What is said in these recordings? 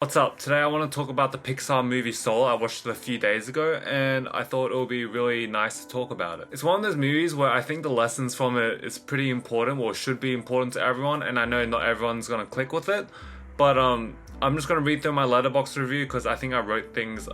What's up? Today I want to talk about the Pixar movie Soul. I watched it a few days ago and I thought it would be really nice to talk about it. It's one of those movies where I think the lessons from it is pretty important, or should be important to everyone, and I know not everyone's gonna click with it, but I'm just gonna read through my letterbox review because I think I wrote things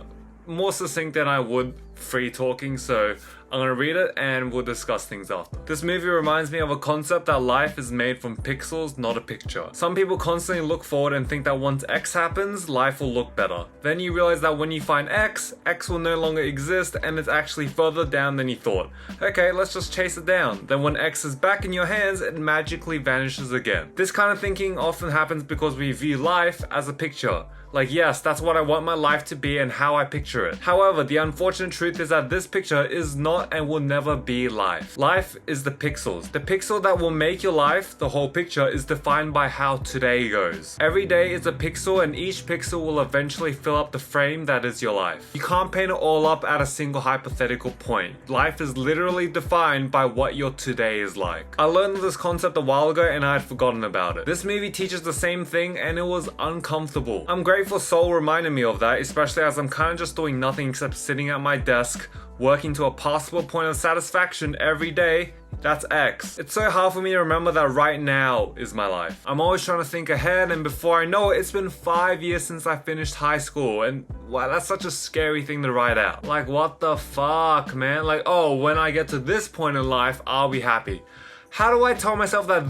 more succinct than I would free talking, so I'm gonna read it and we'll discuss things after. This movie reminds me of a concept that life is made from pixels, not a picture. Some people constantly look forward and think that once X happens, life will look better. Then you realize that when you find X will no longer exist and it's actually further down than you thought. Okay, let's just chase it down. Then when X is back in your hands, it magically vanishes again. This kind of thinking often happens because we view life as a picture. Like, yes, that's what I want my life to be and how I picture it. However, the unfortunate truth is that this picture is not and will never be life. Life is the pixels. The pixel that will make your life, the whole picture, is defined by how today goes. Every day is a pixel and each pixel will eventually fill up the frame that is your life. You can't paint it all up at a single hypothetical point. Life is literally defined by what your today is like. I learned this concept a while ago and I had forgotten about it. This movie teaches the same thing and it was uncomfortable. I'm grateful Soul reminded me of that, especially as I'm kind of just doing nothing except sitting at my desk, working to a possible point of satisfaction every day. That's X. It's so hard for me to remember that right now is my life. I'm always trying to think ahead, and before I know it, it's been 5 years since I finished high school, and wow, that's such a scary thing to write out. Like, what the fuck, man? Like, oh, when I get to this point in life, I'll be happy. How do I tell myself that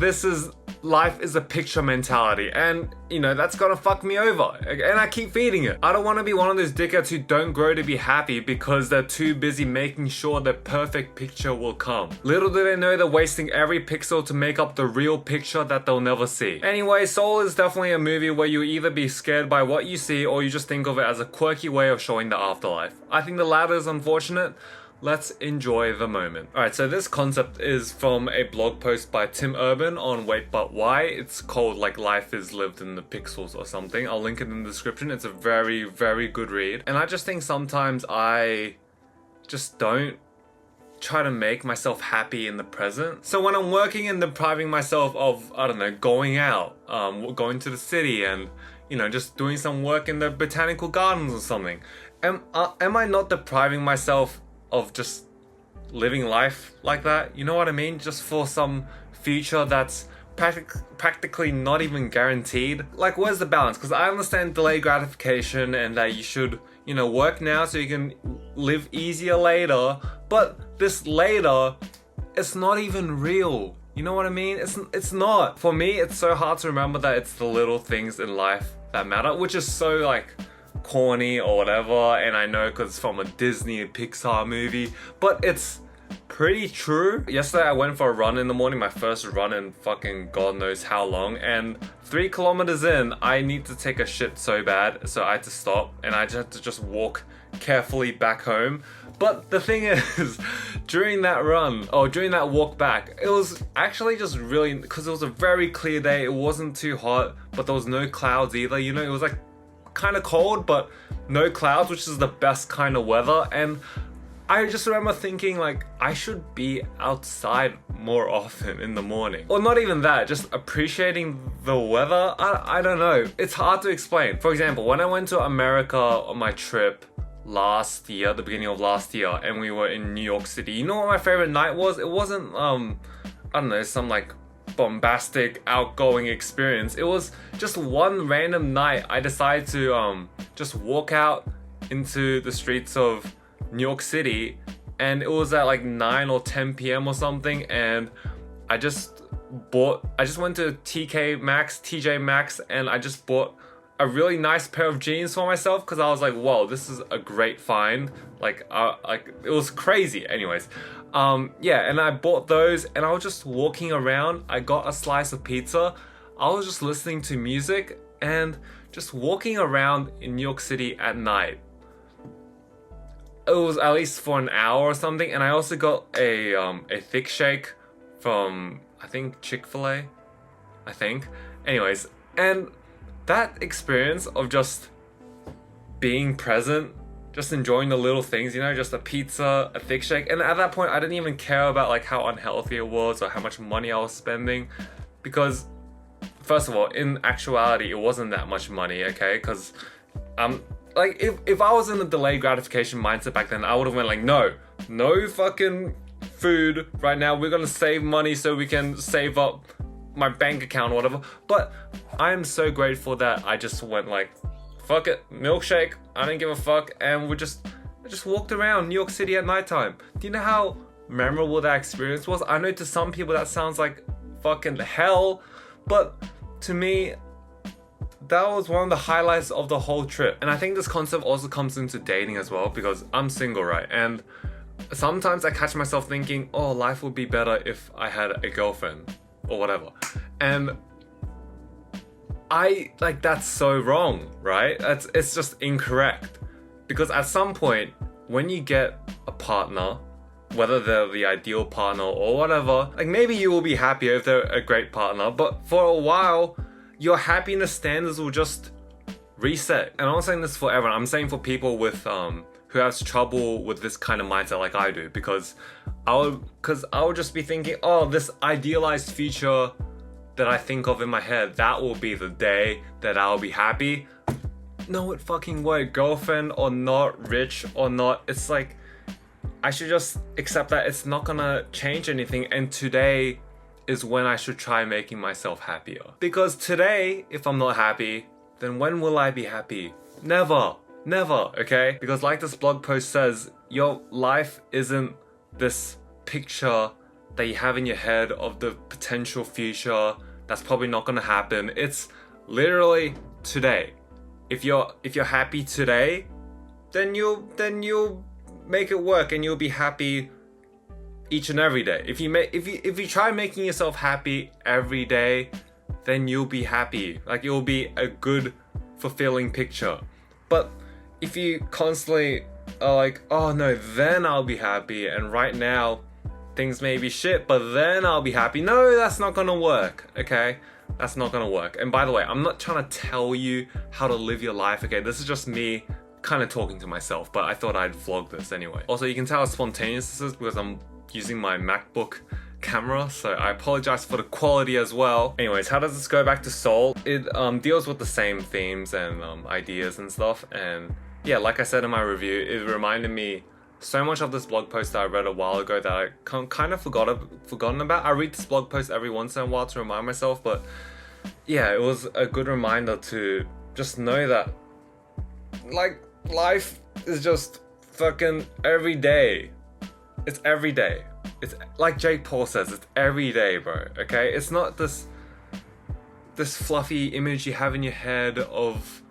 life is a picture mentality? And, you know, that's gonna fuck me over. And I keep feeding it. I don't wanna be one of those dickheads who don't grow to be happy because they're too busy making sure the perfect picture will come. Little do they know they're wasting every pixel to make up the real picture that they'll never see. Anyway, Soul is definitely a movie where you either be scared by what you see or you just think of it as a quirky way of showing the afterlife. I think the latter is unfortunate. Let's enjoy the moment. Alright, so this concept is from a blog post by Tim Urban on Wait But Why. It's called like Life is Lived in the Pixels or something. I'll link it in the description. It's a very, very good read. And I just think sometimes I just don't try to make myself happy in the present. So when I'm working and depriving myself of, I don't know, going out, going to the city and, you know, just doing some work in the botanical gardens or something, am I not depriving myself of just living life like that? You know what I mean? Just for some future that's practically not even guaranteed. Like, where's the balance? Because I understand delayed gratification and that you should, you know, work now so you can live easier later, but this later, it's not even real. You know what I mean? It's not. For me, it's so hard to remember that it's the little things in life that matter, which is so like corny or whatever, and I know because it's from a Disney or Pixar movie, but it's pretty true. Yesterday I went for a run in the morning, my first run in fucking God knows how long, and 3 kilometers in, I need to take a shit so bad, so I had to stop and I just had to just walk carefully back home. But the thing is, during that run, or during that walk back, it was actually just really, because it was a very clear day, it wasn't too hot, but there was no clouds either, you know, it was like kind of cold but no clouds, which is the best kind of weather. And I just remember thinking like I should be outside more often in the morning, or not even that, just appreciating the weather. I don't know, it's hard to explain. For example, when I went to America on my trip last year, the beginning of last year, and we were in New York City, you know what my favorite night was? It wasn't I don't know, some like bombastic outgoing experience. It was just one random night I decided to just walk out into the streets of New York City, and it was at like 9 or 10 p.m. or something, and I just went to TJ Maxx and I just bought a really nice pair of jeans for myself because I was like, whoa, this is a great find. Like it was crazy. Anyways, yeah, and I bought those and I was just walking around. I got a slice of pizza. I was just listening to music and just walking around in New York City at night. It was at least for an hour or something, and I also got a thick shake from, I think, Chick-fil-A, I think. Anyways, and that experience of just being present, just enjoying the little things, you know, just a pizza, a thick shake. And at that point, I didn't even care about like how unhealthy it was or how much money I was spending, because first of all, in actuality, it wasn't that much money, okay? Because, like, if I was in a delayed gratification mindset back then, I would have went like, no fucking food right now. We're gonna save money so we can save up my bank account or whatever. But I am so grateful that I just went like, fuck it, milkshake, I didn't give a fuck, and I just walked around New York City at nighttime. Do you know how memorable that experience was? I know to some people that sounds like fucking hell, but to me, that was one of the highlights of the whole trip. And I think this concept also comes into dating as well, because I'm single, right? And sometimes I catch myself thinking, oh, life would be better if I had a girlfriend or whatever. And that's so wrong, right? It's just incorrect. Because at some point, when you get a partner, whether they're the ideal partner or whatever, like maybe you will be happier if they're a great partner, but for a while, your happiness standards will just reset. And I'm not saying this for everyone, I'm saying for people with who has trouble with this kind of mindset like I do, because I would just be thinking, oh, this idealized future that I think of in my head, that will be the day that I'll be happy. No, it fucking won't. Girlfriend or not, rich or not, it's like, I should just accept that it's not gonna change anything, and today is when I should try making myself happier. Because today, if I'm not happy, then when will I be happy? Never, okay? Because like this blog post says, your life isn't this picture that you have in your head of the potential future that's probably not gonna happen. It's literally today. If you're happy today, then you'll make it work and you'll be happy each and every day. If you try making yourself happy every day, then you'll be happy. Like, it'll be a good, fulfilling picture. But if you constantly are like, oh no, then I'll be happy, and right now things may be shit, but then I'll be happy. No, that's not gonna work, okay? That's not gonna work. And by the way, I'm not trying to tell you how to live your life, okay? This is just me kind of talking to myself, but I thought I'd vlog this anyway. Also, you can tell how spontaneous this is because I'm using my MacBook camera, so I apologize for the quality as well. Anyways, how does this go back to Soul? It deals with the same themes and ideas and stuff, and yeah, like I said in my review, it reminded me so much of this blog post that I read a while ago that I kind of forgotten about. I read this blog post every once in a while to remind myself, but yeah, it was a good reminder to just know that, like, life is just fucking every day. It's every day. It's like Jake Paul says, it's every day, bro, okay? It's not this fluffy image you have in your head of,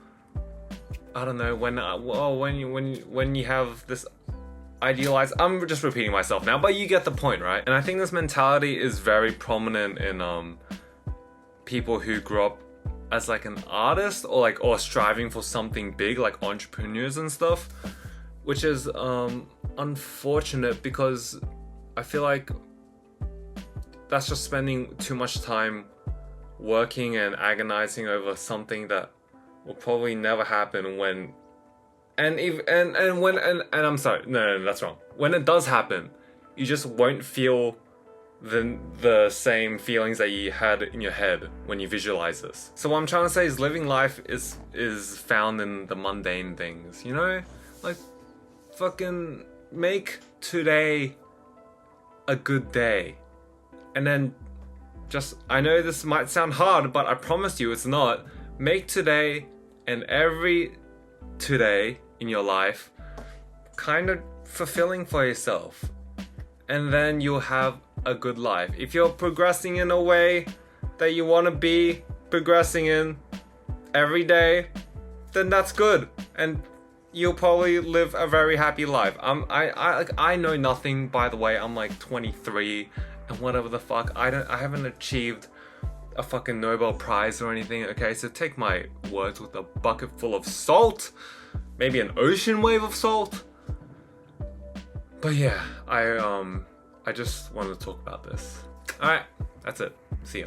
I don't know, when you have this idealized, I'm just repeating myself now, but you get the point, right? And I think this mentality is very prominent in people who grew up as like an artist or striving for something big, like entrepreneurs and stuff, which is unfortunate, because I feel like that's just spending too much time working and agonizing over something that will probably never happen when, and I'm sorry, no, that's wrong. When it does happen, you just won't feel the same feelings that you had in your head when you visualize this. So what I'm trying to say is living life is found in the mundane things, you know? Like, fucking make today a good day. And then just, I know this might sound hard, but I promise you it's not. Make today and every today in your life kind of fulfilling for yourself. And then you'll have a good life. If you're progressing in a way that you want to be progressing in every day, then that's good. And you'll probably live a very happy life. I know nothing, by the way. I'm like 23 and whatever the fuck. I haven't achieved a fucking Nobel Prize or anything, okay? So take my words with a bucket full of salt. Maybe an ocean wave of salt. But yeah, I just wanted to talk about this. Alright, that's it. See ya.